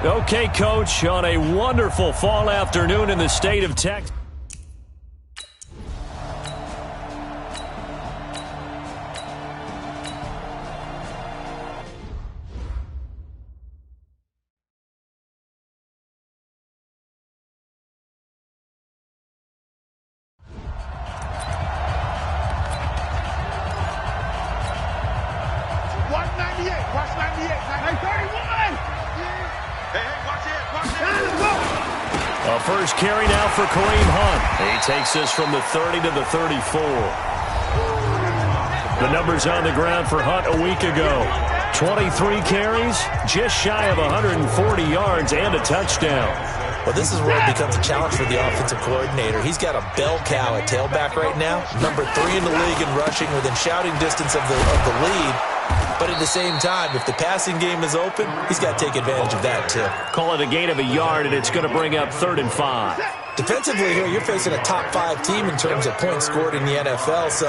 Okay, Coach, on a wonderful fall afternoon in the state of Texas. First carry now for Kareem Hunt. He takes this from the 30 to the 34. The numbers on the ground for Hunt a week ago. 23 carries, just shy of 140 yards, and a touchdown. Well, this is where it becomes a challenge for the offensive coordinator. He's got a bell cow at tailback right now. Number 3 in the league in rushing, within shouting distance of the lead. But at the same time, if the passing game is open, he's got to take advantage of that too. Call it a gain of a yard, and it's going to bring up 3rd and 5. Defensively here, you're facing a top 5 team in terms of points scored in the NFL. So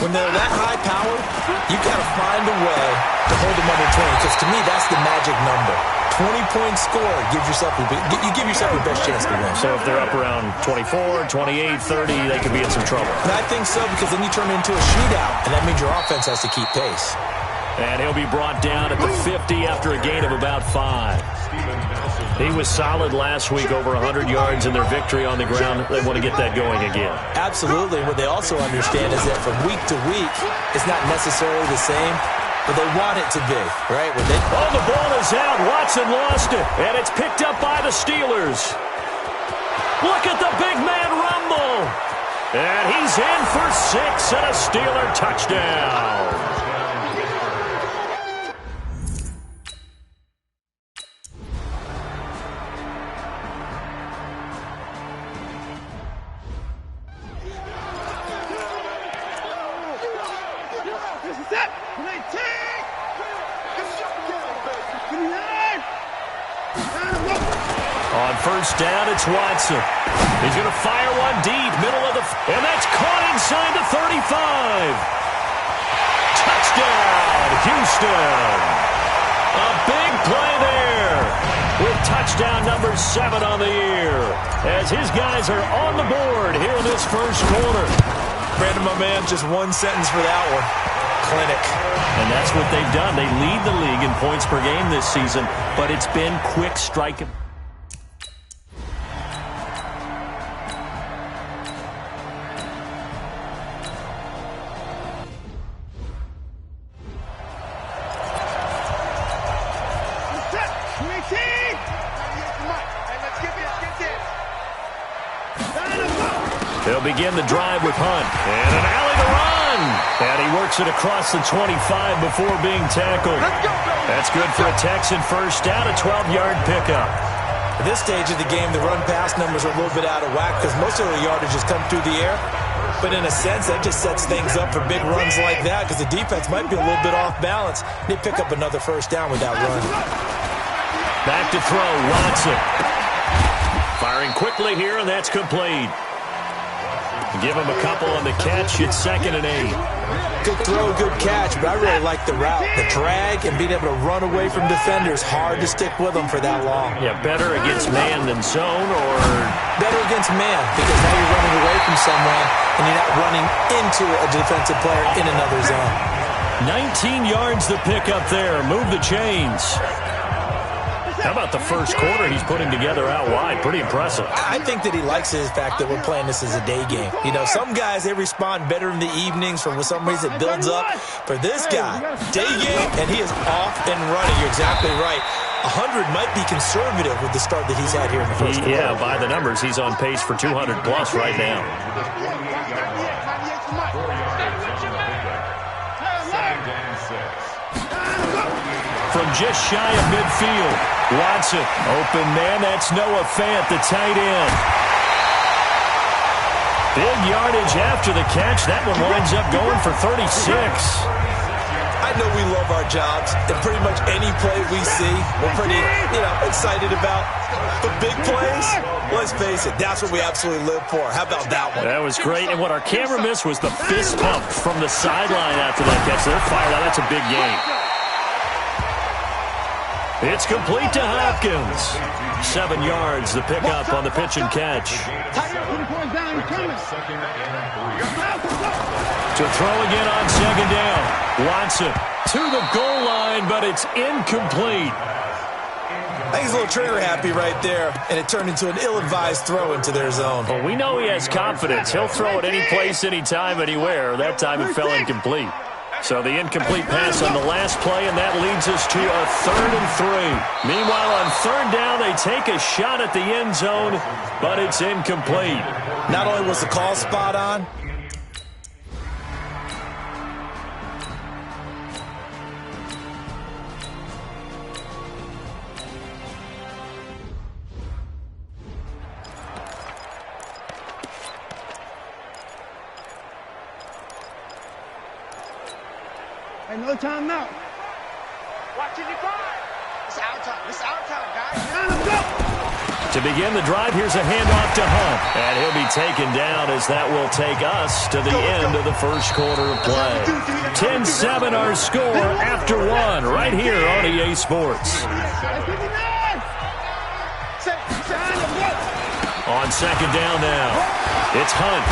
when they're that high powered, you got to find a way to hold them under 20. Because to me, that's the magic number. 20 points scored, you give yourself your best chance to win. So if they're up around 24, 28, 30, they could be in some trouble. And I think so, because then you turn it into a shootout, and that means your offense has to keep pace. And he'll be brought down at the 50 after a gain of about 5. He was solid last week, over 100 yards in their victory on the ground. They want to get that going again. Absolutely. What they also understand is that from week to week, it's not necessarily the same, but they want it to be, right? Oh, the ball is out. Watson lost it, and it's picked up by the Steelers. Look at the big man rumble. And he's in for 6 and a Steeler touchdown. On first down, it's Watson. He's going to fire one deep, middle of the... And that's caught inside the 35. Touchdown, Houston. A big play there with touchdown number 7 on the year as his guys are on the board here in this first quarter. Brandon, my man, just one sentence for that one. Clinic. And that's what they've done. They lead the league in points per game this season, but it's been quick striking. They'll begin the drive with Hunt. And an alley to run. And he works it across the 25 before being tackled. That's good for a Texan first down, a 12-yard pickup. At this stage of the game, the run-pass numbers are a little bit out of whack because most of the yardage has come through the air. But in a sense, that just sets things up for big runs like that because the defense might be a little bit off balance. They pick up another first down with that run. Back to throw, Watson. Firing quickly here, and that's complete. Give him a couple on the catch. It's 2nd and 8. Good throw, good catch, but I really like the route. The drag and being able to run away from defenders. Hard to stick with them for that long. Yeah, better against man than zone, or... Better against man, because now you're running away from someone and you're not running into a defensive player in another zone. 19 yards to pick up there. Move the chains. How about the first quarter he's putting together out wide? Pretty impressive. I think that he likes the fact that we're playing this as a day game. You know, some guys, they respond better in the evenings. For some reason, it builds up. For this guy, day game, and he is off and running. You're exactly right. 100 might be conservative with the start that he's had here in the first quarter. Yeah, by the numbers, he's on pace for 200-plus right now. From just shy of midfield, Watson, open man, that's Noah Fant, the tight end. Big yardage after the catch. That one winds up going for 36. I know we love our jobs, and pretty much any play we see, we're pretty, excited about. But big plays, let's face it, that's what we absolutely live for. How about that one? That was great, and what our camera missed was the fist pump from the sideline after that catch. They're fired out. That's a big game. It's complete to Hopkins. 7 yards, the pickup on the pitch and catch. To throw again on second down. Watson to the goal line, but it's incomplete. I think he's a little trigger happy right there, and it turned into an ill-advised throw into their zone. Well, we know he has confidence. He'll throw it any place, anytime, anywhere. That time it fell incomplete. So the incomplete pass on the last play, and that leads us to a 3rd and 3. Meanwhile, on 3rd down, they take a shot at the end zone, but it's incomplete. Not only was the call spot on, no time out. Watching the guard. It's our time. It's our time, guys. Now let's go. To begin the drive, here's a handoff to Hunt. And he'll be taken down as that will take us to the end of the first quarter of play. 10-7 our score after 1 right here on EA Sports. On second down now, it's Hunt.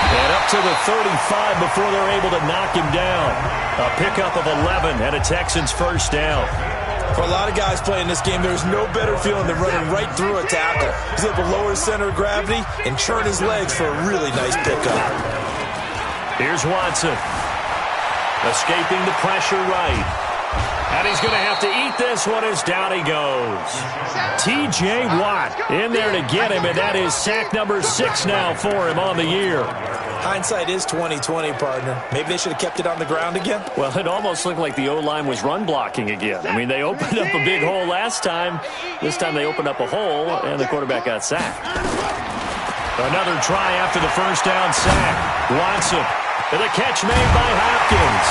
And up to the 35 before they're able to knock him down. A pickup of 11 and a Texans first down. For a lot of guys playing this game, there's no better feeling than running right through a tackle. He's able to lower his center of gravity and churn his legs for a really nice pickup. Here's Watson. Escaping the pressure right. And he's going to have to eat this one as down he goes. T.J. Watt in there to get him, and that is sack number 6 now for him on the year. Hindsight is 20/20, partner. Maybe they should have kept it on the ground again. Well, it almost looked like the O-line was run blocking again. I mean, they opened up a big hole last time. This time they opened up a hole, and the quarterback got sacked. Another try after the first down sack. Watson, and the catch made by Hopkins.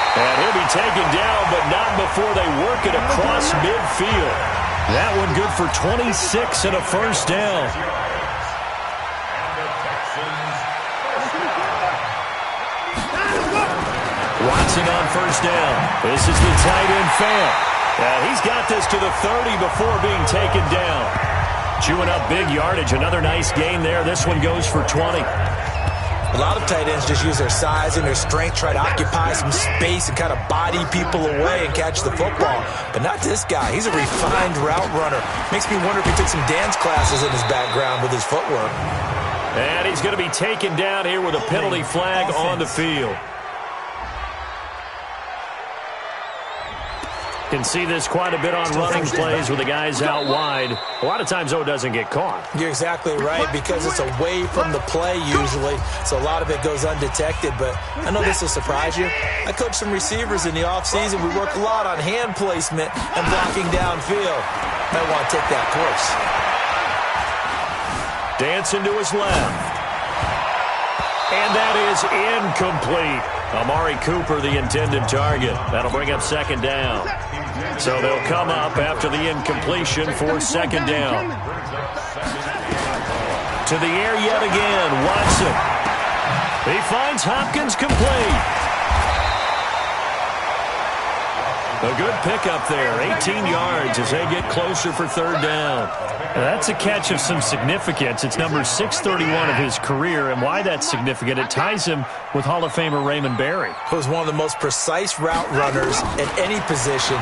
And he'll be taken down, but not before they work it across midfield. That one good for 26 and a first down. Watson on first down. This is the tight end Fant. He's got this to the 30 before being taken down. Chewing up big yardage. Another nice gain there. This one goes for 20. A lot of tight ends just use their size and their strength, try to occupy some space and kind of body people away and catch the football. But not this guy. He's a refined route runner. Makes me wonder if he took some dance classes in his background with his footwork. And he's going to be taken down here with a penalty flag on the field. Can see this quite a bit on running plays with the guys out wide. A lot of times, though, it doesn't get caught. You're exactly right, because it's away from the play usually, so a lot of it goes undetected. But I know this will surprise you. I coach some receivers in the offseason. We work a lot on hand placement and blocking downfield. Might want to take that course. Dancing to his left. And that is incomplete. Amari Cooper, the intended target. That'll bring up second down. So they'll come up after the incompletion for second down. To the air yet again, Watson. He finds Hopkins complete. A good pickup there, 18 yards as they get closer for third down. That's a catch of some significance. It's number 631 of his career, and why that's significant, it ties him with Hall of Famer Raymond Berry. He was one of the most precise route runners at any position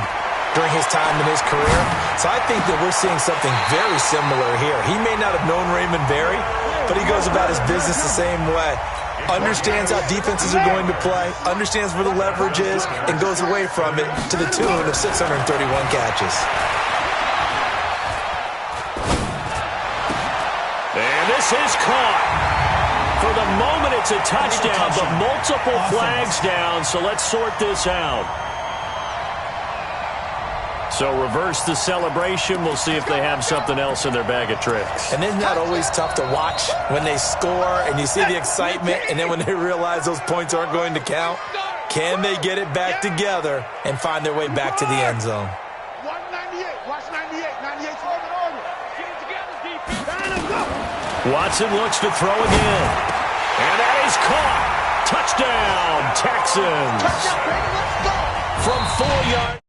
during his time in his career. So I think that we're seeing something very similar here. He may not have known Raymond Berry, but he goes about his business the same way. Understands how defenses are going to play, understands where the leverage is, and goes away from it to the tune of 631 catches. And this is caught. For the moment, it's a touchdown, but multiple flags down, so let's sort this out. So reverse the celebration. We'll see if they have something else in their bag of tricks. And isn't that always tough to watch when they score and you see the excitement, and then when they realize those points aren't going to count? Can they get it back together and find their way back to the end zone? 198. Watch 98. 98's over over. Get it together, defense. Watson looks to throw again. And that is caught. Touchdown, Texans. Touchdown, baby. Let's go. From 4 yards.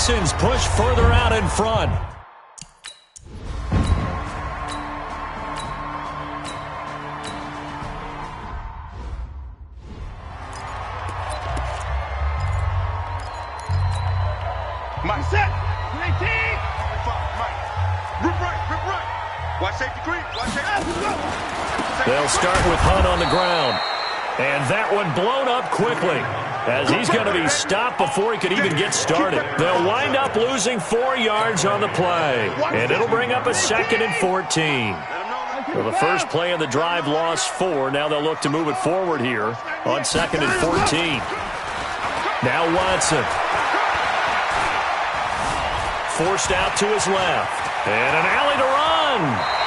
Texans push further out in front. Mike. Set. 19. Mike. Rip right. Watch safety creep. Watch safety. They'll start with Hunt on the ground. And that one blown up quickly, as he's going to be stopped before he could even get started. They'll wind up losing 4 yards on the play, and it'll bring up a 2nd and 14. So the first play of the drive lost 4. Now they'll look to move it forward here on 2nd and 14. Now Watson. Forced out to his left. And an alley to run.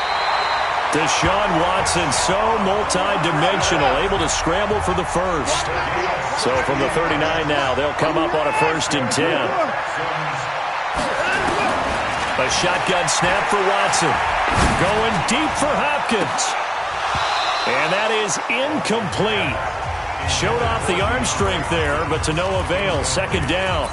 Deshaun Watson, so multi-dimensional, able to scramble for the first. So from the 39 now, they'll come up on a 1st and 10. A shotgun snap for Watson. Going deep for Hopkins. And that is incomplete. Showed off the arm strength there, but to no avail. 2nd down.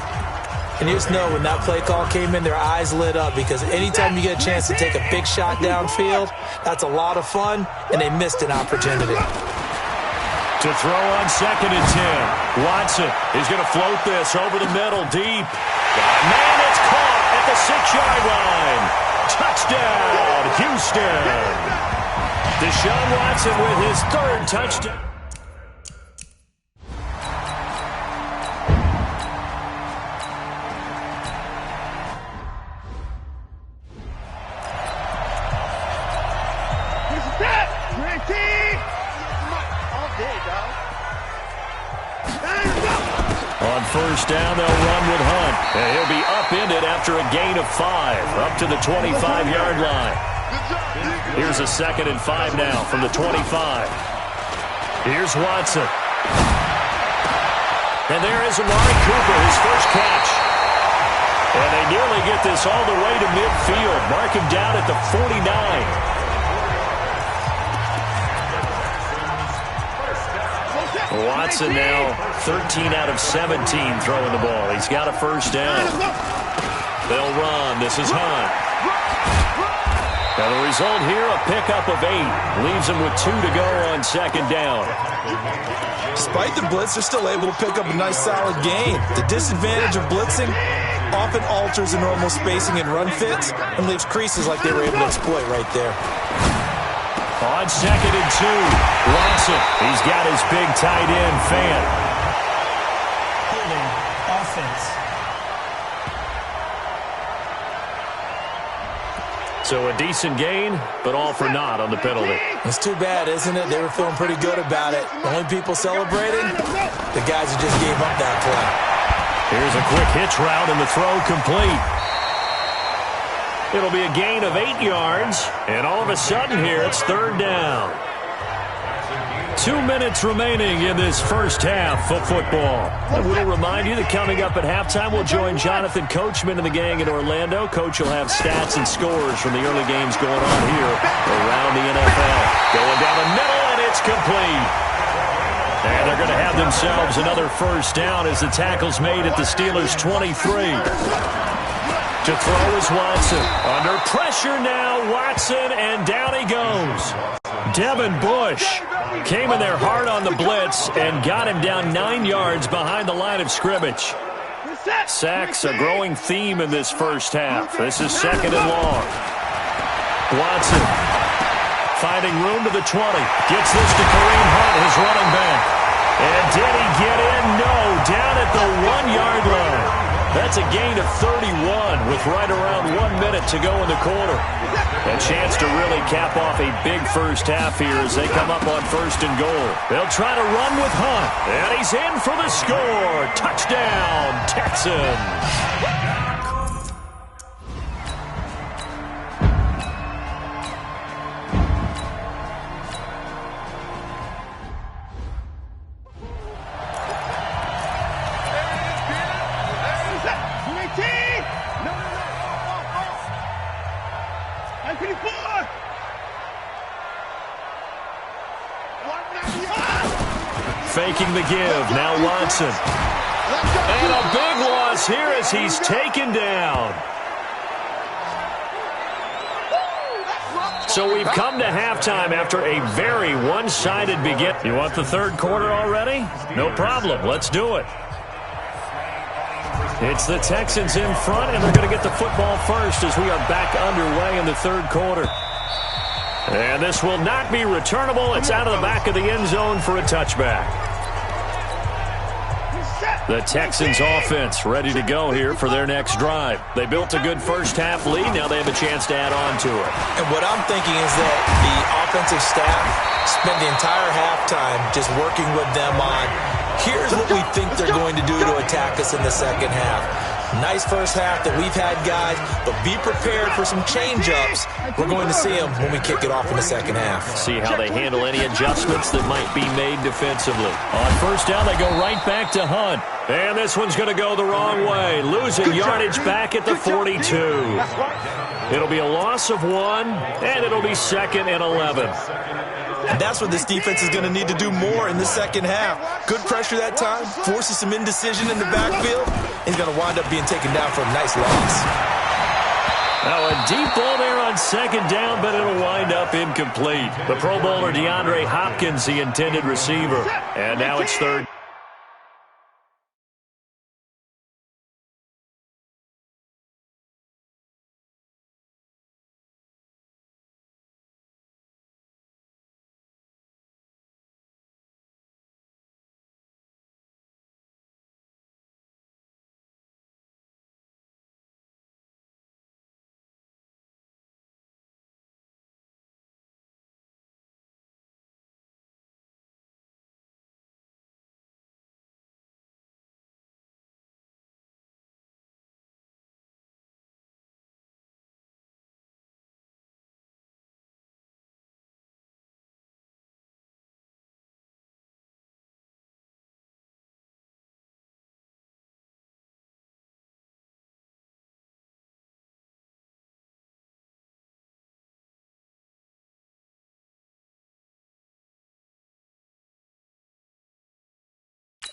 And you just know when that play call came in, their eyes lit up, because anytime you get a chance to take a big shot downfield, that's a lot of fun, and they missed an opportunity. To throw on 2nd and 10. Watson is going to float this over the middle deep. Man, it's caught at the 6-yard line. Touchdown, Houston. Deshaun Watson with his 3rd touchdown. On 1st down, they'll run with Hunt. And he'll be upended after a gain of 5, up to the 25-yard line. Here's a 2nd and 5 now from the 25. Here's Watson. And there is Amari Cooper, his first catch. And they nearly get this all the way to midfield. Mark him down at the 49. Watson now 13 out of 17 throwing the ball. He's got a 1st down. They'll run. This is Hunt. Now the result here, a pickup of 8. Leaves them with 2 to go on 2nd down. Despite the blitz, they're still able to pick up a nice solid gain. The disadvantage of blitzing often alters the normal spacing and run fits and leaves creases like they were able to exploit right there. On 2nd and 2, Watson. He's got his big tight end, Fan. Holding offense. So a decent gain, but all for naught on the penalty. It's too bad, isn't it? They were feeling pretty good about it. The only people celebrating, the guys who just gave up that play. Here's a quick hitch route, and the throw complete. It'll be a gain of 8 yards, and all of a sudden here, it's 3rd down. 2 minutes remaining in this first half of football. I will remind you that coming up at halftime, we'll join Jonathan Coachman and the gang in Orlando. Coach will have stats and scores from the early games going on here around the NFL. Going down the middle, and it's complete. And they're going to have themselves another 1st down as the tackle's made at the Steelers' 23. To throw is Watson. Under pressure now, Watson, and down he goes. Devin Bush came in there hard on the blitz and got him down 9 yards behind the line of scrimmage. Sacks a growing theme in this first half. This is 2nd and long. Watson finding room to the 20. Gets this to Kareem Hunt, his running back. And did he get in? No, down at the 1-yard line. That's a gain of 31 with right around 1 minute to go in the quarter. A chance to really cap off a big first half here as they come up on 1st and goal. They'll try to run with Hunt, and he's in for the score. Touchdown, Texans. Faking the give. Now Watson. And a big loss here as he's taken down. So we've come to halftime after a very one-sided beginning. You want the third quarter already? No problem. Let's do it. It's the Texans in front, and they're going to get the football first as we are back underway in the third quarter. And this will not be returnable. It's out of the back of the end zone for a touchback. The Texans offense ready to go here for their next drive. They built a good first-half lead. Now they have a chance to add on to it. And what I'm thinking is that the offensive staff spent the entire halftime just working with them on, here's what we think they're going to do to attack us in the second half. Nice first half that we've had, guys, but be prepared for some change-ups. We're going to see them when we kick it off in the second half. See how they handle any adjustments that might be made defensively. On first down, they go right back to Hunt. And this one's going to go the wrong way. Losing yardage back at the 42. It'll be a loss of 1, and it'll be 2nd and 11. And that's what this defense is going to need to do more in the second half. Good pressure that time, forces some indecision in the backfield. He's going to wind up being taken down for a nice loss. Now a deep ball there on second down, but it'll wind up incomplete. The Pro Bowler DeAndre Hopkins, the intended receiver. And now it's third.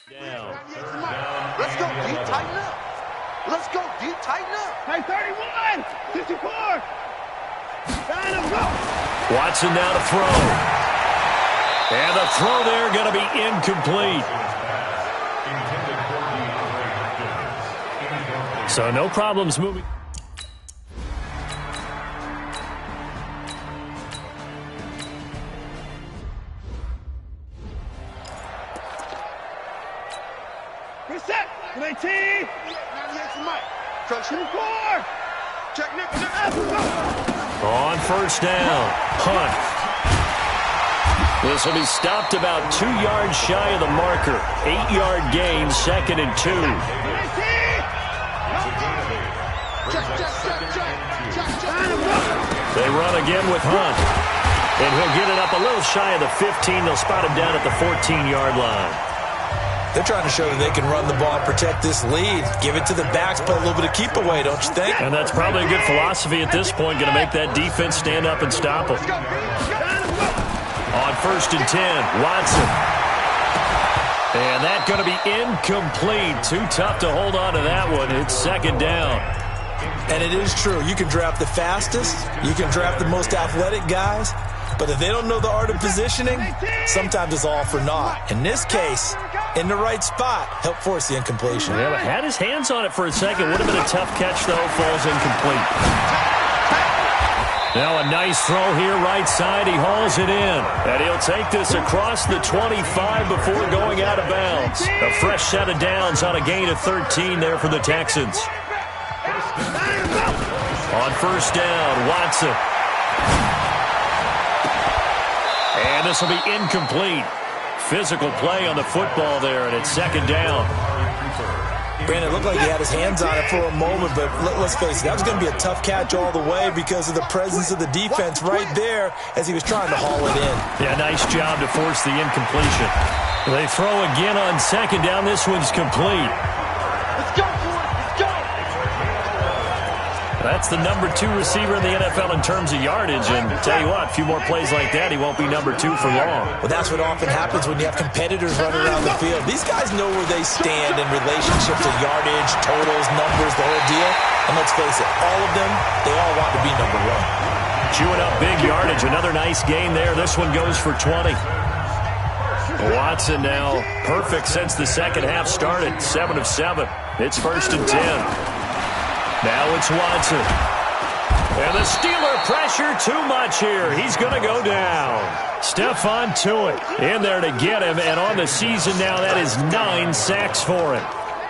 Down. Let's go, D. Tighten up. Let's go, D. Tighten up. Hey, 31, 54. Down and go. Watson now to throw. And the throw there going to be incomplete. So no problems moving. Reset. 19. Check Nick. On first down, Hunt. This will be stopped about 2 yards shy of the marker. 8-yard gain, 2nd and 2. They run again with Hunt. And he'll get it up a little shy of the 15. They'll spot him down at the 14-yard line. They're trying to show that they can run the ball and protect this lead. Give it to the backs, play a little bit of keep away, don't you think? And that's probably a good philosophy at this point, going to make that defense stand up and stop them. On first and 10, Watson. And that's going to be incomplete. Too tough to hold on to that one. It's second down. And it is true. You can draft the fastest. You can draft the most athletic guys. But if they don't know the art of positioning, sometimes it's all for naught. In this case, in the right spot, help force the incompletion. Yeah, but had his hands on it for a second. Would have been a tough catch, though. Falls incomplete. Now a nice throw here, right side. He hauls it in. And he'll take this across the 25 before going out of bounds. A fresh set of downs on a gain of 13 there for the Texans. On first down, Watson. And this will be incomplete. Physical play on the football there, and it's second down. Brandon, it looked like he had his hands on it for a moment, but let's face it, that was going to be a tough catch all the way because of the presence of the defense right there as he was trying to haul it in. Yeah, nice job to force the incompletion. They throw again on second down. This one's complete. Let's go, boys. Let's go. That's the number 2 receiver in the NFL in terms of yardage. And tell you what, a few more plays like that, he won't be number 2 for long. Well, that's what often happens when you have competitors running around the field. These guys know where they stand in relationship to yardage, totals, numbers, the whole deal. And let's face it, all of them, they all want to be number 1. Chewing up big yardage. Another nice gain there. This one goes for 20. Watson now perfect since the second half started. 7 of 7. It's 1st and 10. Now it's Watson. And the Steeler pressure too much here. He's going to go down. Stephon Tuitt in there to get him. And on the season now, that is 9 sacks for him.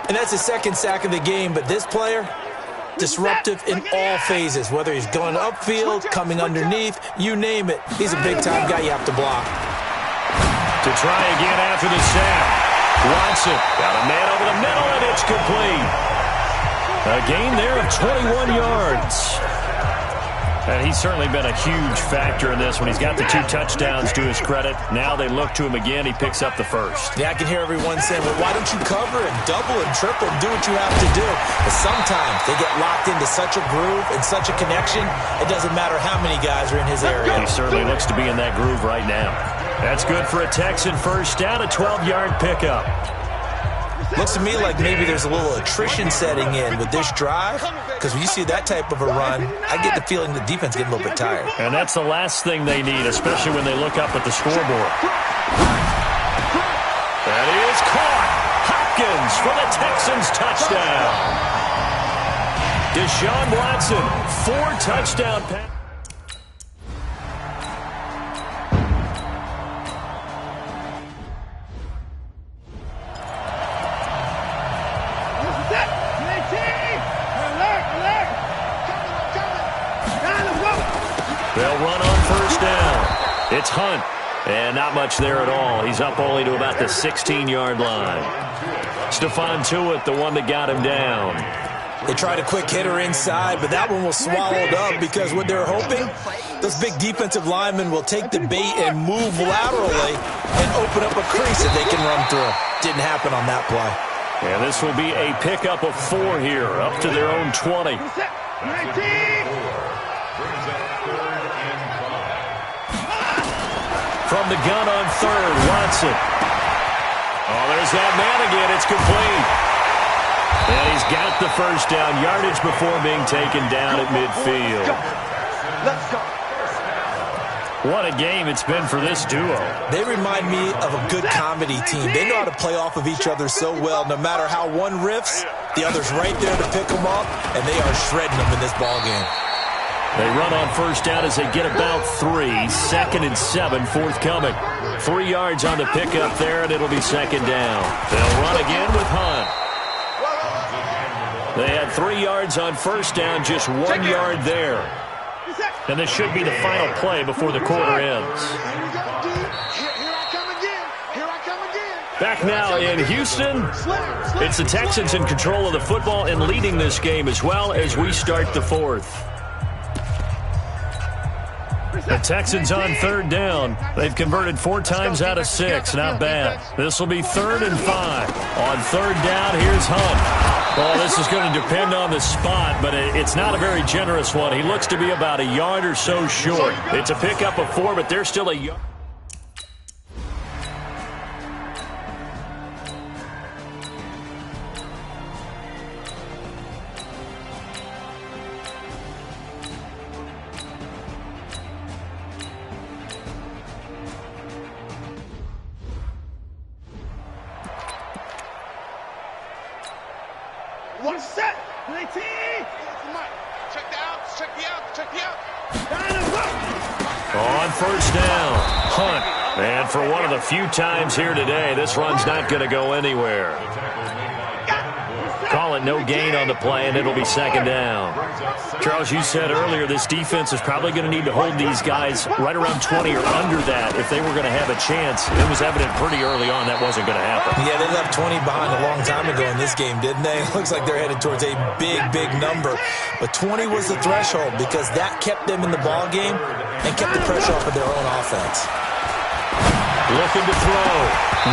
And that's his 2nd sack of the game. But this player, disruptive in all phases. Whether he's going upfield, coming underneath, you name it. He's a big-time guy you have to block. To try again after the sack. Watson got a man over the middle, and it's complete. A gain there of 21 yards. And he's certainly been a huge factor in this when he's got the 2 touchdowns to his credit. Now they look to him again. He picks up the 1st. Yeah, I can hear everyone saying, well, why don't you cover and double and triple and do what you have to do? But sometimes they get locked into such a groove and such a connection, it doesn't matter how many guys are in his area. He certainly looks to be in that groove right now. That's good for a Texan first down, a 12-yard pickup. Looks to me like maybe there's a little attrition setting in with this drive, because when you see that type of a run, I get the feeling the defense getting a little bit tired. And that's the last thing they need, especially when they look up at the scoreboard. That is caught. Hopkins for the Texans touchdown. Deshaun Watson, 4 touchdown passes. They'll run on first down. It's Hunt. And not much there at all. He's up only to about the 16-yard line. Stephon Tuitt, the one that got him down. They tried a quick hitter inside, but that one was swallowed up because what they're hoping, those big defensive linemen will take the bait and move laterally and open up a crease that they can run through. Didn't happen on that play. And this will be a pickup of 4 here, up to their own 20. From the gun on third, Watson. Oh, there's that man again. It's complete. And he's got the first down, yardage before being taken down at midfield. Let's go. What a game it's been for this duo. They remind me of a good comedy team. They know how to play off of each other so well. No matter how one riffs, the other's right there to pick them up, and they are shredding them in this ballgame. They run on first down as they get about 3. 2nd and 7 forthcoming. 3 yards on the pickup there, and it'll be 2nd down. They'll run again with Hunt. They had 3 yards on first down, just 1 yard there. And this should be the final play before the quarter ends. Back now in Houston, it's the Texans in control of the football and leading this game as well as we start the 4th. The Texans on third down. They've converted 4 times out of 6. Not bad. This will be 3rd and 5. On third down, here's Hunt. Well, this is going to depend on the spot, but it's not a very generous one. He looks to be about a yard or so short. It's a pickup of 4, but there's still a yard. One set. Check the outs. Check the outs. On first down, Hunt. And for one of the few times here today, this run's not going to go anywhere. Call it no gain on the play, and it'll be 2nd down. Charles, you said earlier this defense is probably going to need to hold these guys right around 20 or under that if they were going to have a chance. It was evident pretty early on that wasn't going to happen. Yeah, they left 20 behind a long time ago in this game, didn't they? It looks like they're headed towards a big, big number. But 20 was the threshold because that kept them in the ball game and kept the pressure off of their own offense. Looking to throw.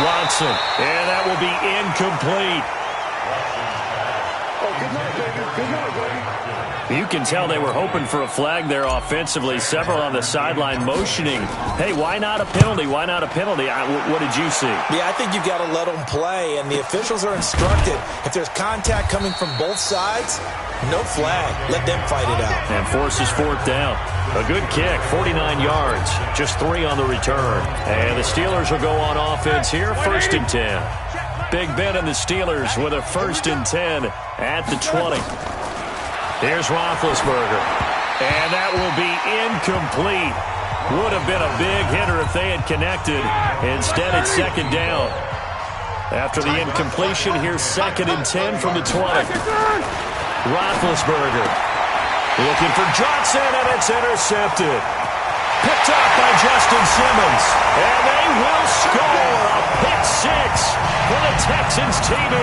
Watson. And that will be incomplete. You can tell they were hoping for a flag there offensively. Several on the sideline motioning. Hey, why not a penalty? Why not a penalty? What did you see? Yeah, I think you've got to let them play, and the officials are instructed. If there's contact coming from both sides, no flag. Let them fight it out. And forces fourth down. A good kick, 49 yards. Just 3 on the return. And the Steelers will go on offense here, 1st and 10. Big Ben and the Steelers with a 1st and 10 at the 20. Here's Roethlisberger. And that will be incomplete. Would have been a big hitter if they had connected. Instead, it's 2nd down. After the incompletion, here's 2nd and 10 from the 20. Roethlisberger looking for Johnson, and it's intercepted. Picked off by Justin Simmons. And they will score a pick 6 for the Texans TD.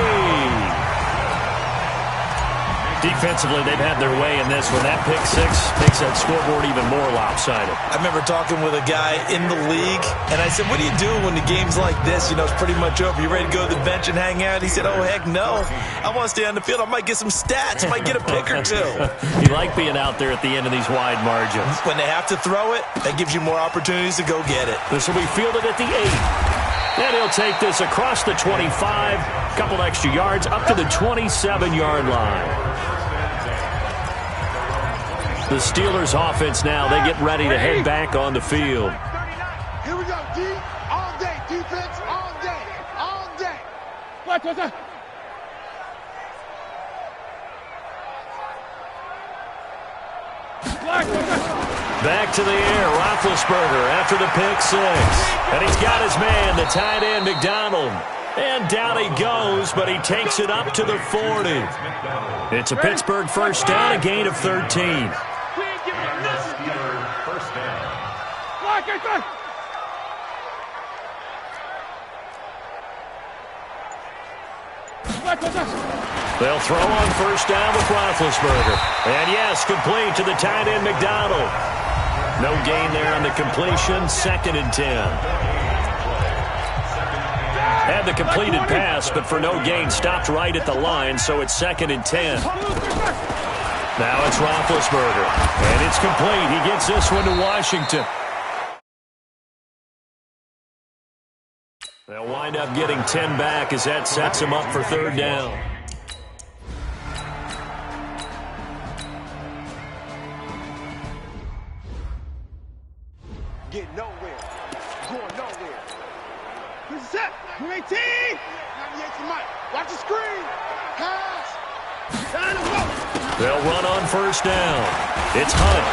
Defensively, they've had their way in this one. That pick 6 makes that scoreboard even more lopsided. I remember talking with a guy in the league, and I said, what do you do when the game's like this? You know, it's pretty much over. You ready to go to the bench and hang out? He said, oh, heck no. I want to stay on the field. I might get some stats. I might get a pick or 2. You like being out there at the end of these wide margins. When they have to throw it, that gives you more opportunities to go get it. This will be fielded at the 8. And he'll take this across the 25, couple extra yards, up to the 27-yard line. The Steelers offense now, they get ready to head back on the field. Here we go, D. All day. Defense, all day. All day. What's that? Back to the air, Roethlisberger after the pick 6. And he's got his man, the tight end, McDonald. And down he goes, but he takes it up to the 40. It's a Pittsburgh 1st down, a gain of 13. They'll throw on 1st down with Roethlisberger. And yes, complete to the tight end, McDonald. No gain there on the completion, 2nd and 10. Had the completed pass, but for no gain, stopped right at the line, so it's 2nd and 10. Now it's Roethlisberger, and it's complete. He gets this one to Washington. They'll wind up getting 10 back as that sets him up for 3rd down. Get nowhere. Going nowhere. Who's set? 218. 98 to Mike. Watch the screen. Pass. Time to go. They'll run on 1st down. It's Hunt.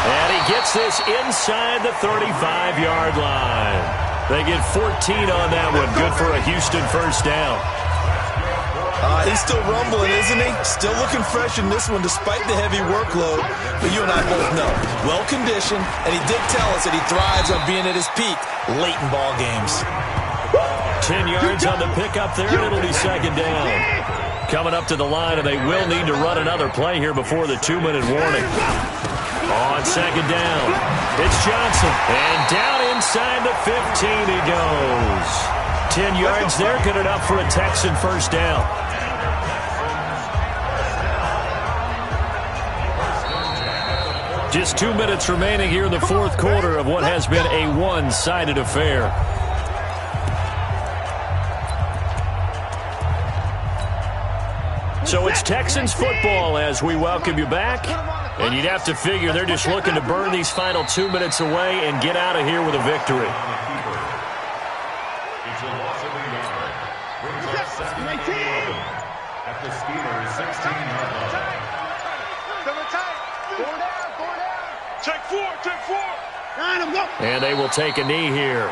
And he gets this inside the 35-yard line. They get 14 on that one. Good for a Houston 1st down. He's still rumbling, isn't he? Still looking fresh in this one despite the heavy workload. But you and I both know, well-conditioned, and he did tell us that he thrives on being at his peak late in ball games. 10 yards on the pickup there, and it'll be 2nd down. Coming up to the line, and they will need to run another play here before the 2-minute warning. On 2nd down, it's Johnson, and down inside the 15 he goes. 10 yards there, good enough for a Texan 1st down. Just 2 minutes remaining here in the 4th quarter of what has been a one-sided affair. So it's Texans football as we welcome you back. And you'd have to figure they're just looking to burn these final 2 minutes away and get out of here with a victory. It's a loss of a yard. Brings up 2nd and 11 at the Steelers' 16-yard line. Take 4, take 4. And they will take a knee here.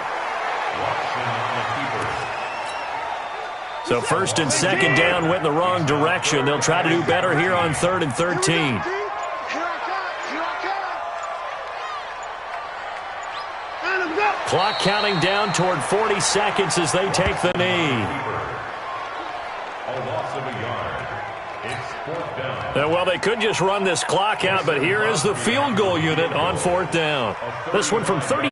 So 1st and 2nd down went in the wrong direction. They'll try to do better here on 3rd and 13. Clock counting down toward 40 seconds as they take the knee. A loss of a yard. It's 4th down. Well, they could just run this clock out, but here is the field goal unit on 4th down. This one from 30